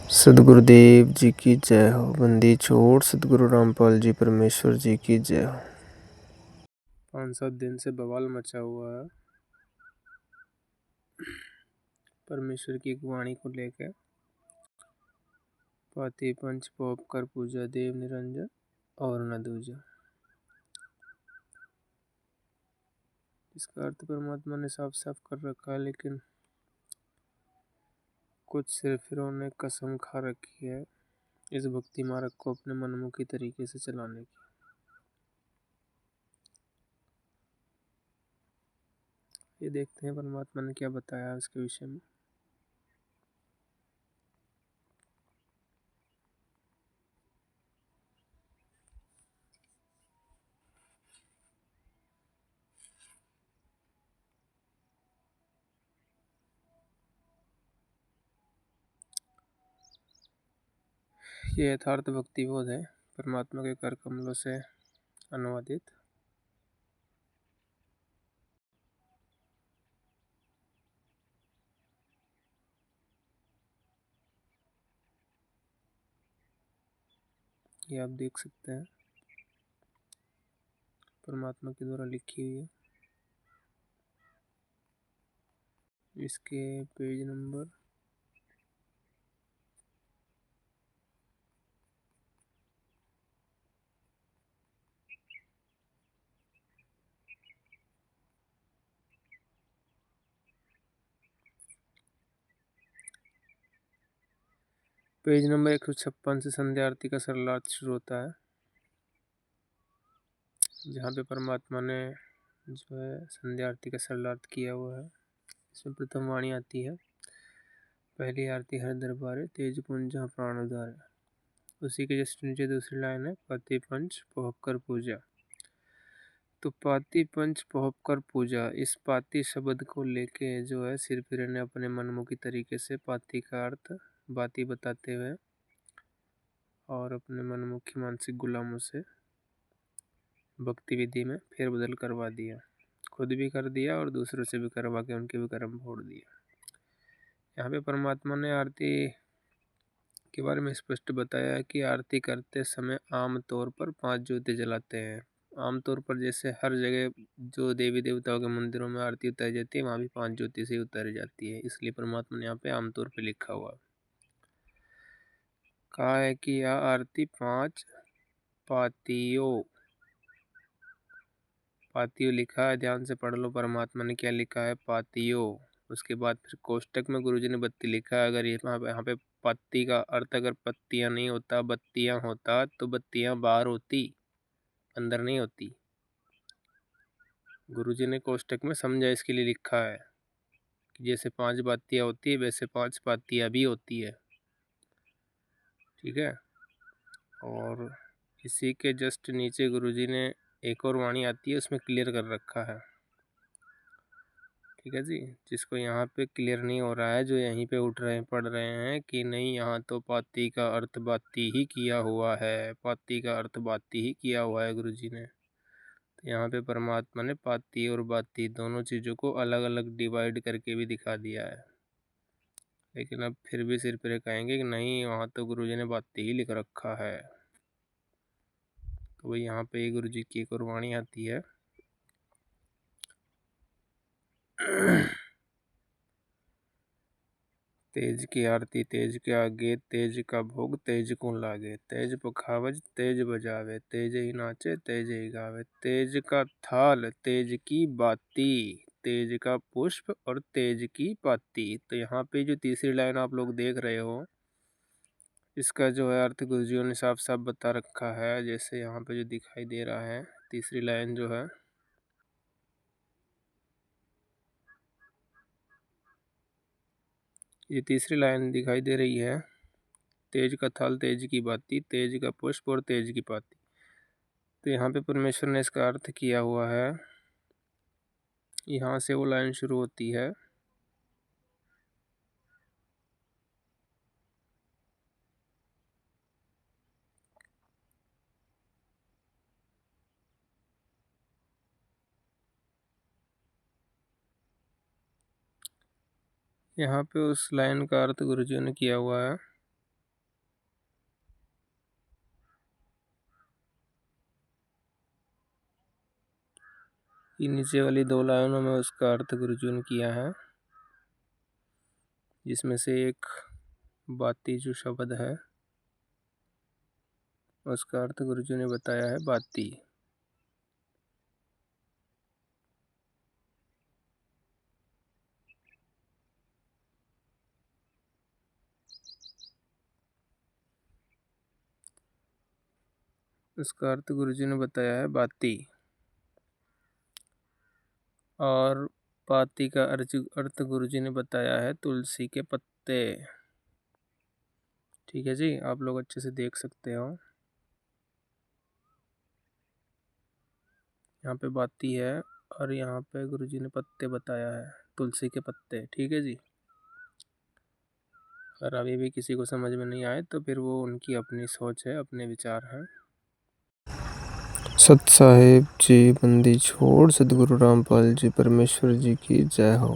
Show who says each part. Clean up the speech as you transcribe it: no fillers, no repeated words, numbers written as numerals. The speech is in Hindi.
Speaker 1: सदगुरुदेव जी की जय हो। बंदी छोड़ सदगुरु रामपाल जी परमेश्वर जी की जय हो। 5-7 दिन से बवाल मचा हुआ है परमेश्वर की वाणी को लेकर। पाती पंच पोप कर पूजा देव निरंजन और न दूजा। इसका अर्थ परमात्मा ने साफ साफ कर रखा है, लेकिन कुछ सिरफिरों ने कसम खा रखी है इस भक्ति मार्ग को अपने मनमुखी तरीके से चलाने की। ये देखते हैं परमात्मा ने क्या बताया इसके विषय में। ये यथार्थ भक्ति बोध है, परमात्मा के कर कमलों से अनुवादित। ये आप देख सकते हैं, परमात्मा के द्वारा लिखी हुई है। इसके पेज नंबर 156 से संध्या आरती का सरलार्थ शुरू होता है, जहाँ पे परमात्मा ने जो है संध्या आरती का सरलार्थ किया हुआ है। इसमें प्रथम वाणी आती है, पहली आरती हर दरबार तेज पुंज जहाँ प्राण उधार है। उसी के जस्ट नीचे दूसरी लाइन है, पाती पंच पोहकर पूजा। तो पाती पंच पोहकर पूजा, इस पाती शब्द को लेके जो है सिरफिरे ने अपने मनमुखी तरीके से पाती का अर्थ बाती बताते हुए और अपने मनमुखी मानसिक गुलामों से भक्ति विधि में फेरबदल करवा दिया। खुद भी कर दिया और दूसरों से भी करवा के उनके भी कर्म फोड़ दिया। यहाँ पे परमात्मा ने आरती के बारे में स्पष्ट बताया है कि आरती करते समय आम तौर पर 5 ज्योति जलाते हैं। आमतौर पर जैसे हर जगह जो देवी देवताओं के मंदिरों में आरती उतारी जाती है, वहाँ भी 5 ज्योति से उतारी जाती है। इसलिए परमात्मा ने यहाँ पे आमतौर पे लिखा हुआ कहा है कि यह आरती 5 पातियों लिखा है, ध्यान से पढ़ लो परमात्मा ने क्या लिखा है, पातियों। उसके बाद फिर कोष्टक में गुरुजी ने बत्ती लिखा है। अगर यहाँ पे पत्ती का अर्थ अगर पत्तियां नहीं होता बत्तियां होता तो बत्तियां बाहर होती, अंदर नहीं होती। गुरुजी ने कोष्टक में समझा इसके लिए लिखा है कि जैसे 5 बत्तियां होती है वैसे 5 पातियां भी होती है। ठीक है। और इसी के जस्ट नीचे गुरुजी ने एक और वाणी आती है, उसमें क्लियर कर रखा है। ठीक है जी, जिसको यहाँ पे क्लियर नहीं हो रहा है, जो यहीं पे उठ रहे हैं पढ़ रहे हैं कि नहीं यहाँ तो पाती का अर्थ बाती ही किया हुआ है, पाती का अर्थ बाती ही किया हुआ है गुरुजी ने। तो यहाँ पे परमात्मा ने पाती और बाती दोनों चीज़ों को अलग अलग डिवाइड करके भी दिखा दिया है। लेकिन अब फिर भी सिर पर कहेंगे कि नहीं वहाँ तो गुरुजी ने बाती ही लिख रखा है। तो भाई यहाँ पे गुरुजी की एक और वाणी आती है तेज की आरती तेज के आगे, तेज का भोग तेज को लागे। तेज पखावज तेज बजावे, तेज ही नाचे तेज ही गावे। तेज का थाल तेज की बाती, तेज का पुष्प और तेज की पाती। तो यहाँ पे जो तीसरी लाइन आप लोग देख रहे हो, इसका जो है अर्थ गुरुजियों ने साफ साफ बता रखा है। जैसे यहाँ पे जो दिखाई दे रहा है, तीसरी लाइन जो है, ये तीसरी लाइन दिखाई दे रही है, तेज का थाल तेज की बाती, तेज का पुष्प और तेज की पाती। तो यहाँ पे परमेश्वर ने इसका अर्थ किया हुआ है, यहाँ से वो लाइन शुरू होती है, यहाँ पे उस लाइन का अर्थ गुरुजी ने किया हुआ है ये नीचे वाली 2 लाइनों में उसका अर्थ गुरुजी ने किया है, जिसमें से एक बाती जो शब्द है उसका अर्थ गुरुजी ने बताया है बाती। उसका अर्थ गुरुजी ने बताया है बाती। और पाती का अर्थ गुरुजी ने बताया है तुलसी के पत्ते। ठीक है जी, आप लोग अच्छे से देख सकते हो। यहाँ पे बाती है और यहाँ पे गुरुजी ने पत्ते बताया है, तुलसी के पत्ते। ठीक है जी। अगर अभी भी किसी को समझ में नहीं आए तो फिर वो उनकी अपनी सोच है, अपने विचार हैं। सत साहिब जी बंदी छोड़, सदगुरु रामपाल जी परमेश्वर जी की जय हो।